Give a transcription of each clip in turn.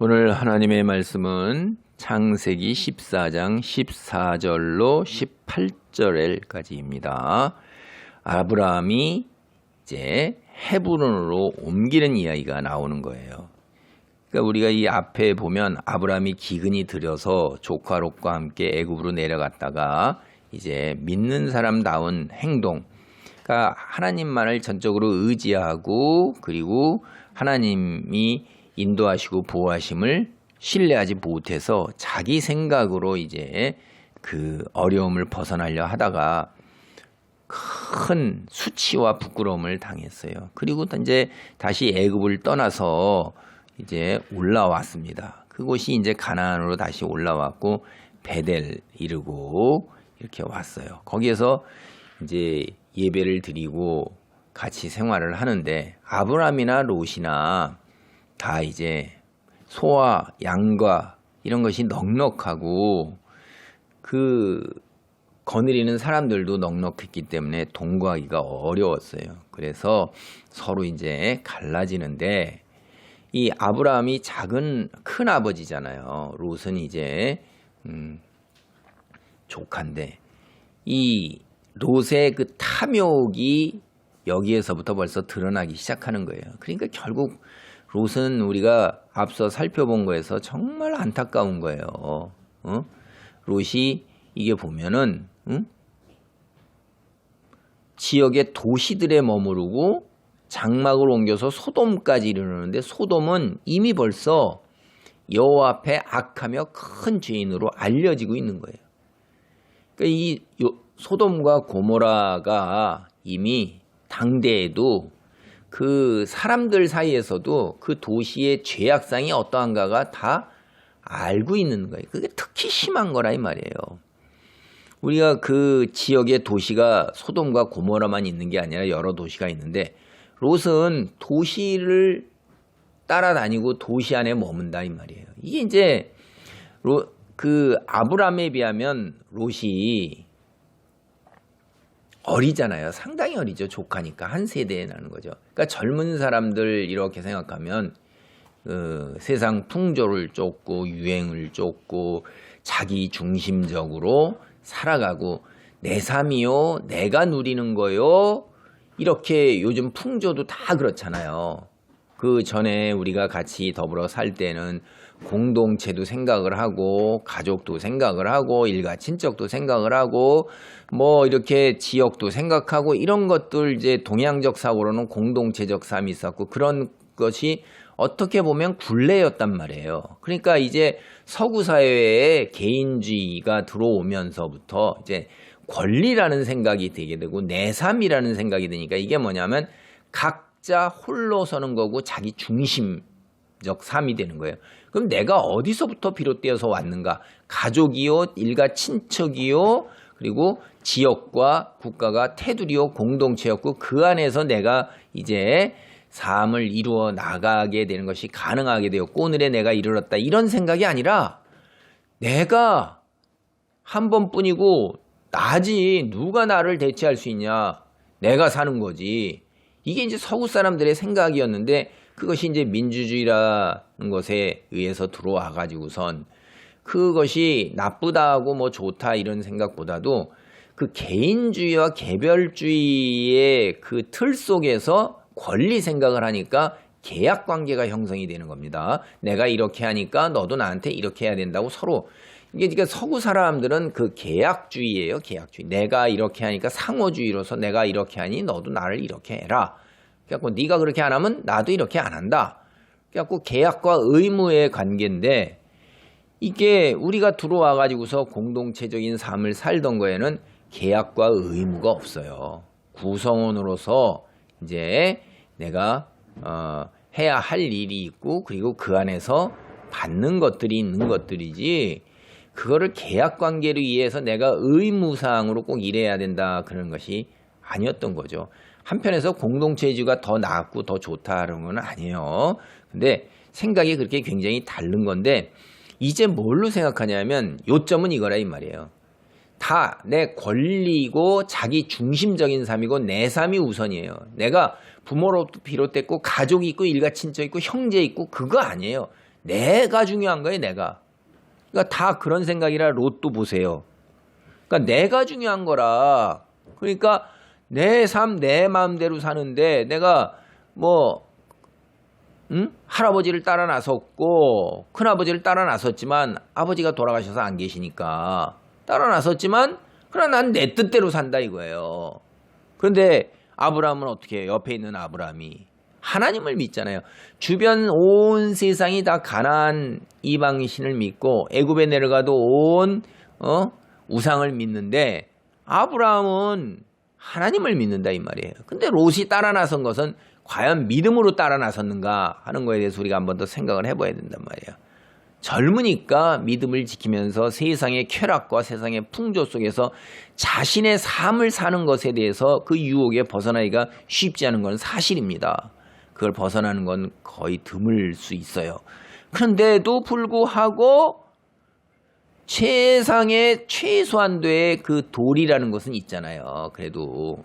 오늘 하나님의 말씀은 창세기 14장 14절로 18절까지입니다. 아브라함이 이제 헤브론으로 옮기는 이야기가 나오는 거예요. 그러니까 우리가 이 앞에 보면 아브라함이 기근이 들여서 조카 롯과 함께 애굽으로 내려갔다가 이제 믿는 사람다운 행동, 그러니까 하나님만을 전적으로 의지하고 그리고 하나님이 인도하시고 보호하심을 신뢰하지 못해서 자기 생각으로 이제 그 어려움을 벗어나려 하다가 큰 수치와 부끄러움을 당했어요. 그리고 이제 다시 애굽을 떠나서 이제 올라왔습니다. 그곳이 이제 가나안으로 다시 올라왔고 베델 이르고 이렇게 왔어요. 거기에서 이제 예배를 드리고 같이 생활을 하는데 아브라함이나 롯이나 다 이제 소와 양과 이런 것이 넉넉하고 그 거느리는 사람들도 넉넉했기 때문에 동거하기가 어려웠어요. 그래서 서로 이제 갈라지는데 이 아브라함이 큰 아버지잖아요. 롯은 이제 조카인데 이 롯의 그 탐욕이 여기에서부터 벌써 드러나기 시작하는 거예요. 그러니까 결국 롯은 우리가 앞서 살펴본 거에서 정말 안타까운 거예요. 롯이 이게 보면은 지역의 도시들에 머무르고 장막을 옮겨서 소돔까지 이르는데 소돔은 이미 벌써 여호와 앞에 악하며 큰 죄인으로 알려지고 있는 거예요. 그러니까 이 소돔과 고모라가 이미 당대에도 그 사람들 사이에서도 그 도시의 죄악상이 어떠한가가 다 알고 있는 거예요. 그게 특히 심한 거라 이 말이에요. 우리가 그 지역의 도시가 소돔과 고모라만 있는 게 아니라 여러 도시가 있는데 롯은 도시를 따라다니고 도시 안에 머문다 이 말이에요. 이게 이제 그 아브라함에 비하면 롯이 어리잖아요. 상당히 어리죠. 조카니까 한 세대에 나는 거죠. 그러니까 젊은 사람들 이렇게 생각하면 세상 풍조를 쫓고 유행을 쫓고 자기 중심적으로 살아가고 내 삶이요, 내가 누리는 거요. 이렇게 요즘 풍조도 다 그렇잖아요. 그 전에 우리가 같이 더불어 살 때는 공동체도 생각을 하고 가족도 생각을 하고 일가 친척도 생각을 하고 뭐 이렇게 지역도 생각하고 이런 것들 이제 동양적 사고로는 공동체적 삶이 있었고 그런 것이 어떻게 보면 굴레였단 말이에요. 그러니까 이제 서구 사회에 개인주의가 들어오면서부터 이제 권리라는 생각이 되게 되고 내 삶이라는 생각이 드니까 이게 뭐냐면 각자 홀로 서는 거고 자기 중심적 삶이 되는 거예요. 그럼 내가 어디서부터 비롯되어서 왔는가? 가족이요, 일가 친척이요, 그리고 지역과 국가가 테두리요, 공동체였고 그 안에서 내가 이제 삶을 이루어 나가게 되는 것이 가능하게 되었고 오늘의 내가 이르렀다. 이런 생각이 아니라 내가 한 번뿐이고 나지 누가 나를 대체할 수 있냐. 내가 사는 거지. 이게 이제 서구 사람들의 생각이었는데 그것이 이제 민주주의라는 것에 의해서 들어와 가지고선 그것이 나쁘다고 뭐 좋다 이런 생각보다도 그 개인주의와 개별주의의 그 틀 속에서 권리 생각을 하니까 계약 관계가 형성이 되는 겁니다. 내가 이렇게 하니까 너도 나한테 이렇게 해야 된다고 서로 이게 그러니까 서구 사람들은 그 계약주의예요. 계약주의. 내가 이렇게 하니까 상호주의로서 내가 이렇게 하니 너도 나를 이렇게 해라. 그래갖고 네가 그렇게 안 하면 나도 이렇게 안 한다. 그래갖고 계약과 의무의 관계인데 이게 우리가 들어와 가지고서 공동체적인 삶을 살던 거에는 계약과 의무가 없어요. 구성원으로서 이제 내가 해야 할 일이 있고 그리고 그 안에서 받는 것들이 있는 것들이지 그거를 계약관계로 이해해서 내가 의무사항으로 꼭 일해야 된다 그런 것이 아니었던 거죠. 한편에서 공동체주의가 더 나았고 더 좋다는 건 아니에요. 근데 생각이 그렇게 굉장히 다른 건데 이제 뭘로 생각하냐면 요점은 이거라 이 말이에요. 다 내 권리고 자기 중심적인 삶이고 내 삶이 우선이에요. 내가 부모로부터 비롯됐고 가족이 있고 일가 친척 있고 형제 있고 그거 아니에요. 내가 중요한 거예요, 내가. 그러니까 다 그런 생각이라 롯도 보세요. 그러니까 내가 중요한 거라. 그러니까 내 삶, 내 마음대로 사는데 내가 뭐 할아버지를 따라 나섰고 큰아버지를 따라 나섰지만 아버지가 돌아가셔서 안 계시니까 따라 나섰지만 그러나 난 내 뜻대로 산다 이거예요. 그런데 아브라함은 어떻게 해요? 옆에 있는 아브라함이 하나님을 믿잖아요. 주변 온 세상이 다 가나안 이방인 신을 믿고 애굽에 내려가도 온 우상을 믿는데 아브라함은 하나님을 믿는다 이 말이에요. 근데 롯이 따라 나선 것은 과연 믿음으로 따라 나섰는가 하는 거에 대해서 우리가 한 번 더 생각을 해봐야 된단 말이에요. 젊으니까 믿음을 지키면서 세상의 쾌락과 세상의 풍조 속에서 자신의 삶을 사는 것에 대해서 그 유혹에 벗어나기가 쉽지 않은 건 사실입니다. 그걸 벗어나는 건 거의 드물 수 있어요. 그런데도 불구하고 세상의 최소한도의 그 도리라는 것은 있잖아요. 그래도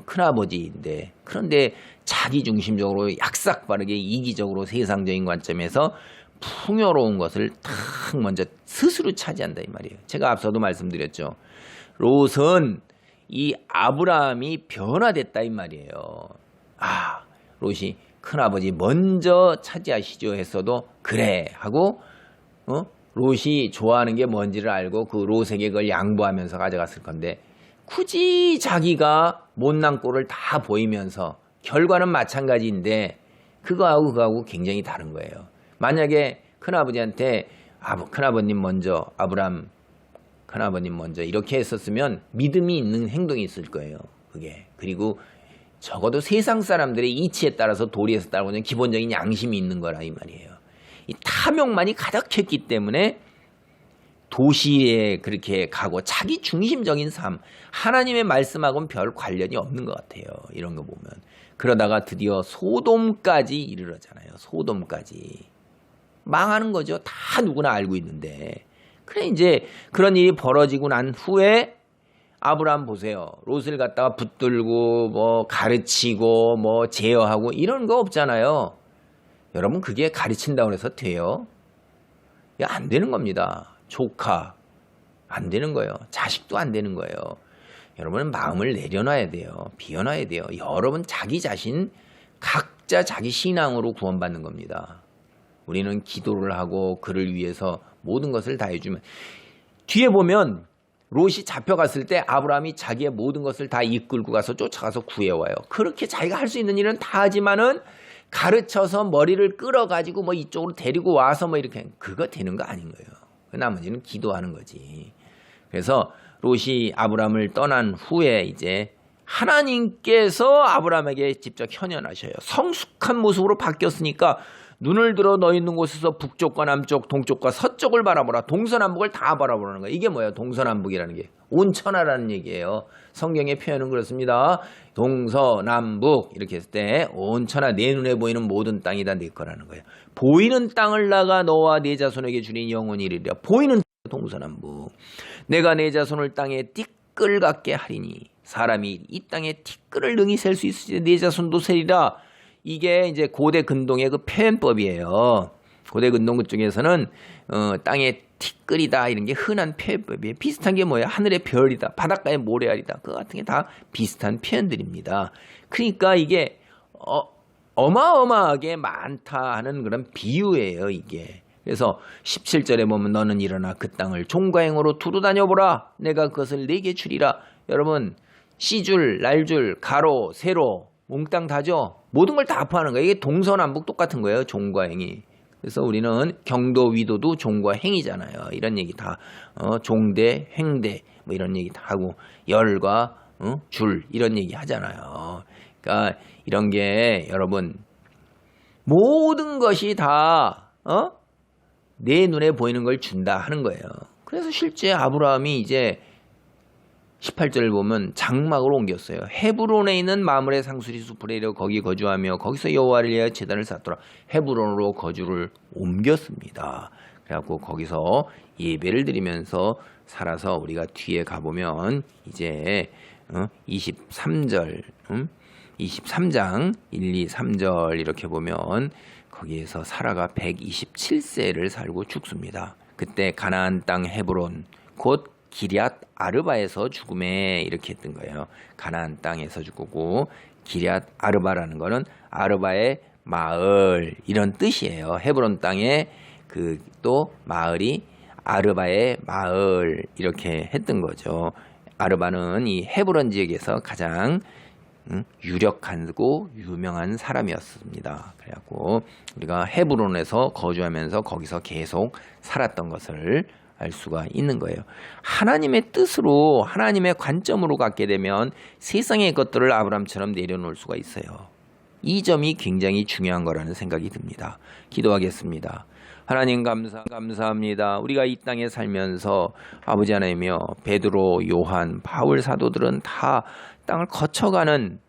큰아버지인데 그런데 자기중심적으로 약삭빠르게 이기적으로 세상적인 관점에서 풍요로운 것을 탁 먼저 스스로 차지한다 이 말이에요. 제가 앞서도 말씀드렸죠. 롯은 이 아브라함이 변화됐다 이 말이에요. 롯이 큰아버지 먼저 차지하시죠 했어도 그래 하고 롯이 좋아하는 게 뭔지를 알고 그 롯에게 그걸 양보하면서 가져갔을 건데 굳이 자기가 못난 꼴을 다 보이면서 결과는 마찬가지인데 그거하고 굉장히 다른 거예요. 만약에 큰아버지한테 큰아버님 먼저 아브람 큰아버님 먼저 이렇게 했었으면 믿음이 있는 행동이 있을 거예요. 그게. 그리고 적어도 세상 사람들의 이치에 따라서 도리에서 따르고는 기본적인 양심이 있는 거라 이 말이에요. 이 탐욕만이 가득했기 때문에 도시에 그렇게 가고 자기 중심적인 삶, 하나님의 말씀하고는 별 관련이 없는 것 같아요. 이런 거 보면. 그러다가 드디어 소돔까지 이르러잖아요. 소돔까지. 망하는 거죠. 다 누구나 알고 있는데. 그래 이제 그런 일이 벌어지고 난 후에 아브라함 보세요. 롯을 갖다가 붙들고 뭐 가르치고 뭐 제어하고 이런 거 없잖아요. 여러분 그게 가르친다고 해서 돼요? 안 되는 겁니다. 조카 안 되는 거예요. 자식도 안 되는 거예요. 여러분은 마음을 내려놔야 돼요. 비워놔야 돼요. 여러분 자기 자신 각자 자기 신앙으로 구원받는 겁니다. 우리는 기도를 하고 그를 위해서 모든 것을 다 해주면 뒤에 보면 롯이 잡혀갔을 때 아브라함이 자기의 모든 것을 다 이끌고 가서 쫓아가서 구해와요. 그렇게 자기가 할 수 있는 일은 다 하지만은 가르쳐서 머리를 끌어가지고 뭐 이쪽으로 데리고 와서 뭐 이렇게 그거 되는 거 아닌 거예요. 나머지는 기도하는 거지. 그래서 롯이 아브라함을 떠난 후에 이제 하나님께서 아브라함에게 직접 현현하셔요. 성숙한 모습으로 바뀌었으니까 눈을 들어 너 있는 곳에서 북쪽과 남쪽, 동쪽과 서쪽을 바라보라. 동서남북을 다 바라보라는 거예요. 이게 뭐예요? 동서남북이라는 게. 온천하라는 얘기예요. 성경의 표현은 그렇습니다. 동서남북 이렇게 했을 때 온천하 내 눈에 보이는 모든 땅이 다 내 거라는 거예요. 보이는 땅을 나가 너와 네 자손에게 주린 영원히 이르리라. 보이는 동서남북. 내가 내 자손을 땅에 띠끌 같게 하리니 사람이 이 땅에 띠끌을 능히 셀 수 있으니 네 자손도 세리라. 이게 이제 고대 근동의 그 표현법이에요. 고대 근동 그쪽에서는 땅에 티끌이다 이런 게 흔한 표현법이에요. 비슷한 게 뭐예요? 하늘의 별이다, 바닷가의 모래알이다. 그거 같은 게 다 비슷한 표현들입니다. 그러니까 이게 어마어마하게 많다 하는 그런 비유예요, 이게. 그래서 17절에 보면 너는 일어나 그 땅을 종과 행으로 두루 다녀보라. 내가 그것을 네게 주리라. 여러분 씨줄, 날줄, 가로, 세로 몽땅 다죠. 모든 걸 다 합하는 거예요. 이게 동서남북 똑같은 거예요. 종과 행이. 그래서 우리는 경도, 위도도 종과 행이잖아요. 이런 얘기 다 종대, 행대 뭐 이런 얘기 다 하고 열과 줄 이런 얘기 하잖아요. 그러니까 이런 게 여러분 모든 것이 다 내 눈에 보이는 걸 준다 하는 거예요. 그래서 실제 아브라함이 이제 18절을 보면 장막으로 옮겼어요. 헤브론에 있는 마므레 상수리 숲을 이르러 거기 거주하며 거기서 여호와를 위하여 제단을 쌓더라. 헤브론으로 거주를 옮겼습니다. 그래갖고 거기서 예배를 드리면서 살아서 우리가 뒤에 가보면 이제 23절 23장 1, 2, 3절 이렇게 보면 거기에서 사라가 127세를 살고 죽습니다. 그때 가나안 땅 헤브론 곧 기럇 아르바에서 죽음에 이렇게 했던 거예요. 가나안 땅에서 죽고 기럇 아르바라는 거는 아르바의 마을 이런 뜻이에요. 헤브론 땅에 그 또 마을이 아르바의 마을 이렇게 했던 거죠. 아르바는 이 헤브론 지역에서 가장 유력하고 유명한 사람이었습니다. 그래갖고 우리가 헤브론에서 거주하면서 거기서 계속 살았던 것을 알 수가 있는 거예요. 하나님의 뜻으로 하나님의 관점으로 갖게 되면 세상의 것들을 아브라함처럼 내려놓을 수가 있어요. 이 점이 굉장히 중요한 거라는 생각이 듭니다. 기도하겠습니다. 하나님 감사합니다. 우리가 이 땅에 살면서 아버지 하나님이여 베드로, 요한, 바울 사도들은 다 땅을 거쳐가는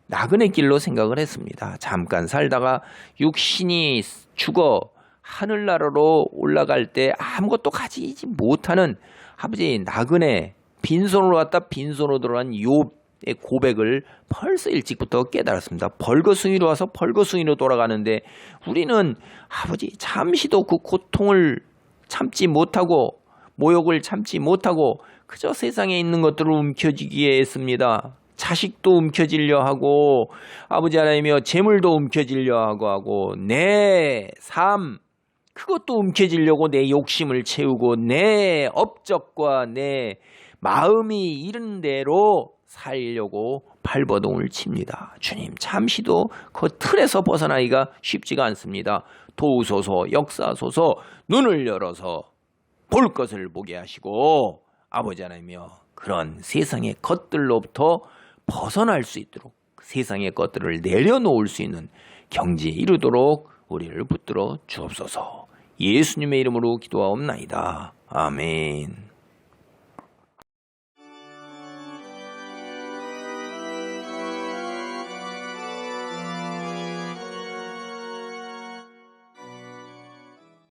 나그네 길로 생각을 했습니다. 잠깐 살다가 육신이 죽어 하늘나라로 올라갈 때 아무것도 가지지 못하는 아버지 나그네 빈손으로 왔다 빈손으로 들어간 욥의 고백을 벌써 일찍부터 깨달았습니다. 벌거숭이로 와서 벌거숭이로 돌아가는데 우리는 아버지 잠시도 그 고통을 참지 못하고 모욕을 참지 못하고 그저 세상에 있는 것들을 움켜쥐기에 했습니다. 자식도 움켜쥐려 하고 아버지 하나님이여 재물도 움켜쥐려 하고 내 삶 그것도 움켜쥐려고 내 욕심을 채우고 내 업적과 내 마음이 이른 대로 살려고 발버둥을 칩니다. 주님 잠시도 그 틀에서 벗어나기가 쉽지가 않습니다. 도우소서 역사소서 눈을 열어서 볼 것을 보게 하시고 아버지 하나님이여 그런 세상의 것들로부터 벗어날 수 있도록 세상의 것들을 내려놓을 수 있는 경지에 이르도록 우리를 붙들어 주옵소서. 예수님의 이름으로 기도하옵나이다. 아멘.